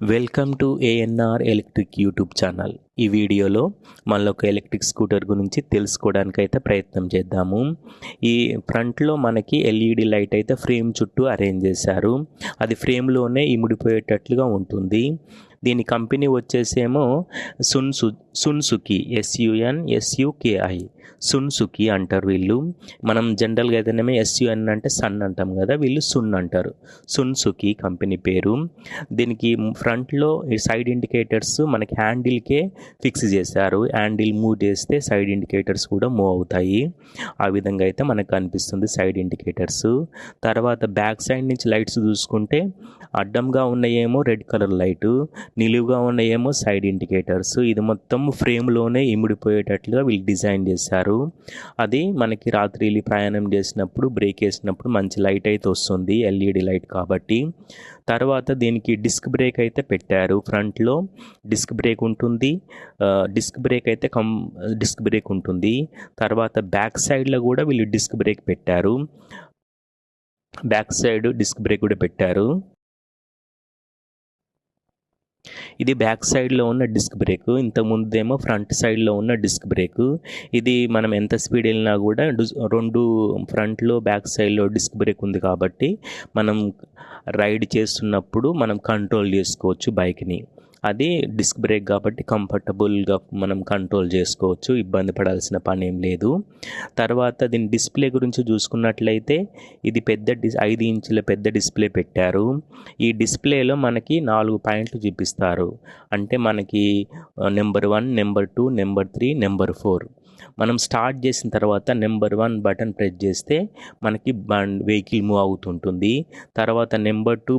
Welcome to ANR electric YouTube channel. ఈ వీడియోలో మనలో ఒక ఎలక్ట్రిక్ స్కూటర్ గురించి తెలుసుకోవడానికి అయితే ప్రయత్నం చేద్దాము. ఈ ఫ్రంట్లో మనకి ఎల్ఈడి లైట్ అయితే ఫ్రేమ్ చుట్టూ అరేంజ్ చేశారు. అది ఫ్రేమ్లోనే ఇమిడిపోయేటట్లుగా ఉంటుంది. దీని కంపెనీ వచ్చేసేమో సున్సుకి SUNSUKI సున్సుకి అంటారు వీళ్ళు. మనం జనరల్గా అయితేనేమో SUN అంటే సన్ అంటాం కదా, వీళ్ళు సున్ అంటారు. సున్సుకి కంపెనీ పేరు. దీనికి ఫ్రంట్లో సైడ్ ఇండికేటర్స్ మనకి హ్యాండిల్కే ఫిక్స్ చేశారు. హ్యాండిల్ మూవ్ చేస్తే సైడ్ ఇండికేటర్స్ కూడా మూవ్ అవుతాయి. ఆ విధంగా అయితే మనకు కనిపిస్తుంది సైడ్ ఇండికేటర్స్. తర్వాత బ్యాక్ సైడ్ నుంచి లైట్స్ చూసుకుంటే అడ్డంగా ఉన్నాయేమో రెడ్ కలర్ లైటు, నిలువుగా ఉన్నాయేమో సైడ్ ఇండికేటర్స్. ఇది మొత్తం ఫ్రేమ్లోనే ఇమిడిపోయేటట్లుగా వీళ్ళు డిజైన్ చేశారు. అది మనకి రాత్రి ప్రయాణం చేసినప్పుడు బ్రేక్ వేసినప్పుడు మంచి లైట్ అయితే వస్తుంది, ఎల్ఈడి లైట్ కాబట్టి. తర్వాత దీనికి డిస్క్ బ్రేక్ అయితే పెట్టారు. ఫ్రంట్లో డిస్క్ బ్రేక్ ఉంటుంది. డిస్క్ బ్రేక్ ఉంటుంది. తర్వాత బ్యాక్ సైడ్లో కూడా వీళ్ళు డిస్క్ బ్రేక్ పెట్టారు. బ్యాక్ సైడ్ డిస్క్ బ్రేక్ కూడా పెట్టారు. ఇది బ్యాక్ సైడ్లో ఉన్న డిస్క్ బ్రేక్. ఇంతకుముందేమో ఫ్రంట్ సైడ్లో ఉన్న డిస్క్ బ్రేక్. ఇది మనం ఎంత స్పీడ్ వెళ్ళినా కూడా రెండు ఫ్రంట్లో బ్యాక్ సైడ్లో డిస్క్ బ్రేక్ ఉంది కాబట్టి మనం రైడ్ చేస్తున్నప్పుడు మనం కంట్రోల్ చేసుకోవచ్చు బైక్ని. అది డిస్క్ బ్రేక్ కాబట్టి కంఫర్టబుల్గా మనం కంట్రోల్ చేసుకోవచ్చు, ఇబ్బంది పడాల్సిన పని ఏం లేదు. తర్వాత దీని డిస్ప్లే గురించి చూసుకున్నట్లయితే ఇది 5 ఇంచుల పెద్ద డిస్ప్లే పెట్టారు. ఈ డిస్ప్లేలో మనకి 4 పాయింట్లు చూపిస్తారు. అంటే మనకి నెంబర్ 1, నెంబర్ 2, నెంబర్ 3, నెంబర్ 4. మనం స్టార్ట్ చేసిన తర్వాత నెంబర్ 1 బటన్ ప్రెస్ చేస్తే మనకి వెహికల్ మూవ్ అవుతుంటుంది. తర్వాత నెంబర్ 2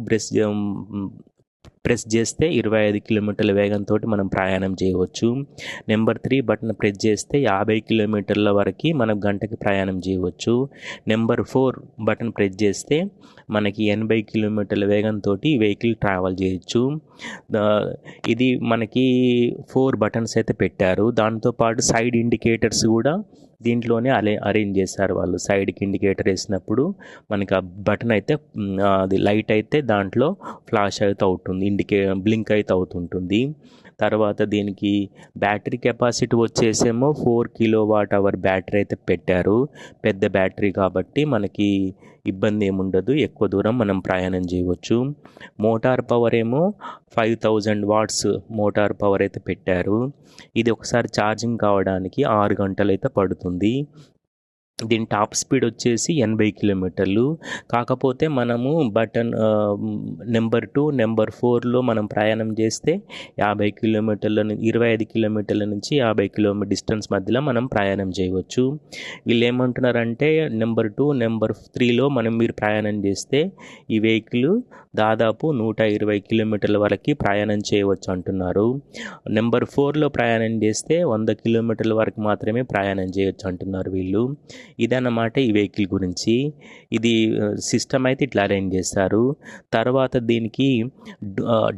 ప్రెస్ చేస్తే 25 కిలోమీటర్ల వేగంతో మనం ప్రయాణం చేయవచ్చు. నెంబర్ 3 బటన్ ప్రెస్ చేస్తే 50 కిలోమీటర్ల వరకు మనం గంటకి ప్రయాణం చేయవచ్చు. నెంబర్ 4 బటన్ ప్రెస్ చేస్తే మనకి 80 కిలోమీటర్ల వేగంతో వెహికల్ ట్రావెల్ చేయొచ్చు. ఇది మనకి 4 బటన్స్ అయితే పెట్టారు. దాంతోపాటు సైడ్ ఇండికేటర్స్ కూడా దీంట్లోనే అరేంజ్ చేశారు వాళ్ళు. సైడ్కి ఇండికేటర్ వేసినప్పుడు మనకి ఆ బటన్ అయితే అది లైట్ అయితే దాంట్లో ఫ్లాష్ అయితే అవుతుంది, బ్లింక్ అయితే అవుతుంటుంది. తర్వాత దీనికి బ్యాటరీ కెపాసిటీ వచ్చేసేమో 4 kWh బ్యాటరీ అయితే పెట్టారు. పెద్ద బ్యాటరీ కాబట్టి మనకి ఇబ్బంది ఏముండదు, ఎక్కువ దూరం మనం ప్రయాణం చేయవచ్చు. మోటార్ పవర్ ఏమో 5000 వాట్స్ మోటార్ పవర్ అయితే పెట్టారు. ఇది ఒకసారి ఛార్జింగ్ కావడానికి 6 గంటలు అయితే పడుతుంది. దీని టాప్ స్పీడ్ వచ్చేసి 80 కిలోమీటర్లు. కాకపోతే మనము నెంబర్ 2, నెంబర్ 4లో మనం ప్రయాణం చేస్తే 25 కిలోమీటర్ల నుంచి 50 కిలోమీటర్ డిస్టెన్స్ మధ్యలో మనం ప్రయాణం చేయవచ్చు. వీళ్ళు ఏమంటున్నారంటే నెంబర్ 2, నెంబర్ 3లో మీరు ప్రయాణం చేస్తే ఈ వెహికల్ దాదాపు 120 కిలోమీటర్ల వరకు ప్రయాణం చేయవచ్చు అంటున్నారు. నెంబర్ 4లో ప్రయాణం చేస్తే 100 కిలోమీటర్ల వరకు మాత్రమే ప్రయాణం చేయొచ్చు అంటున్నారు వీళ్ళు. ఇదన్నమాట ఈ వెహికల్ గురించి. ఇది సిస్టమ్ అయితే ఇట్లా అరేంజ్ చేస్తారు. తర్వాత దీనికి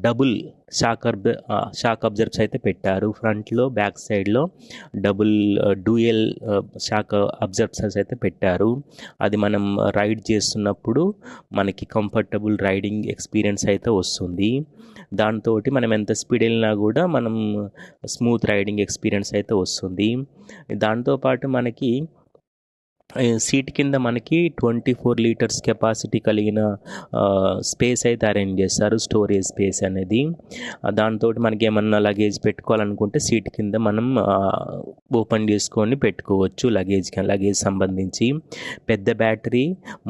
డబుల్ షాక్ అబ్జర్వర్స్ అయితే పెట్టారు. ఫ్రంట్లో బ్యాక్ సైడ్లో డ్యూయల్ షాక్ అబ్జర్వర్స్ అయితే పెట్టారు. అది మనం రైడ్ చేస్తున్నప్పుడు మనకి కంఫర్టబుల్ రైడింగ్ ఎక్స్పీరియన్స్ అయితే వస్తుంది. దాంతో మనం ఎంత స్పీడ్ వెళ్ళినా కూడా మనం స్మూత్ రైడింగ్ ఎక్స్పీరియన్స్ అయితే వస్తుంది. దాంతోపాటు మనకి సీట్ కింద మనకి 24 లీటర్స్ కెపాసిటీ కలిగిన స్పేస్ అయితే అరేంజ్ చేస్తారు, స్టోరేజ్ స్పేస్ అనేది. దాంతో మనకి ఏమన్నా లగేజ్ పెట్టుకోవాలనుకుంటే సీట్ కింద మనం ఓపెన్ చేసుకొని పెట్టుకోవచ్చు లగేజ్ సంబంధించి. పెద్ద బ్యాటరీ,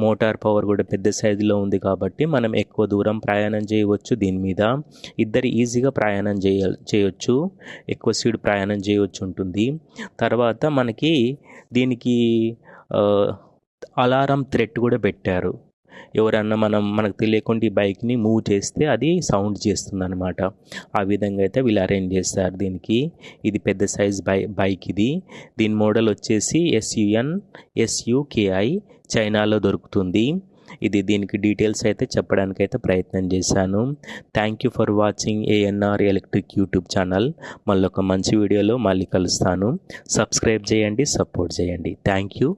మోటార్ పవర్ కూడా పెద్ద సైజులో ఉంది కాబట్టి మనం ఎక్కువ దూరం ప్రయాణం చేయవచ్చు. దీని మీద ఇద్దరు ఈజీగా ప్రయాణం చేయొచ్చు, ఎక్కువ స్పీడ్ ప్రయాణం చేయవచ్చు ఉంటుంది. తర్వాత మనకి దీనికి అలారం థ్రెట్ కూడా పెట్టారు. ఎవరన్నా మనకు తెలియకుండా ఈ బైక్ని మూవ్ చేస్తే అది సౌండ్ చేస్తుంది అనమాట. ఆ విధంగా అయితే వీళ్ళు అరేంజ్ చేస్తారు దీనికి. ఇది పెద్ద సైజ్ బైక్ ఇది. దీని మోడల్ వచ్చేసి SUNSUKI, చైనాలో దొరుకుతుంది. దీనికి డీటెయిల్స్ అయితే చెప్పడానికైతే ప్రయత్నం చేశాను. Thank you for watching ANR electric YouTube channel. మళ్ళీ ఒక మంచి వీడియోలో మళ్ళీ కలుస్తాను. సబ్స్క్రైబ్ చేయండి, సపోర్ట్ చేయండి. Thank you.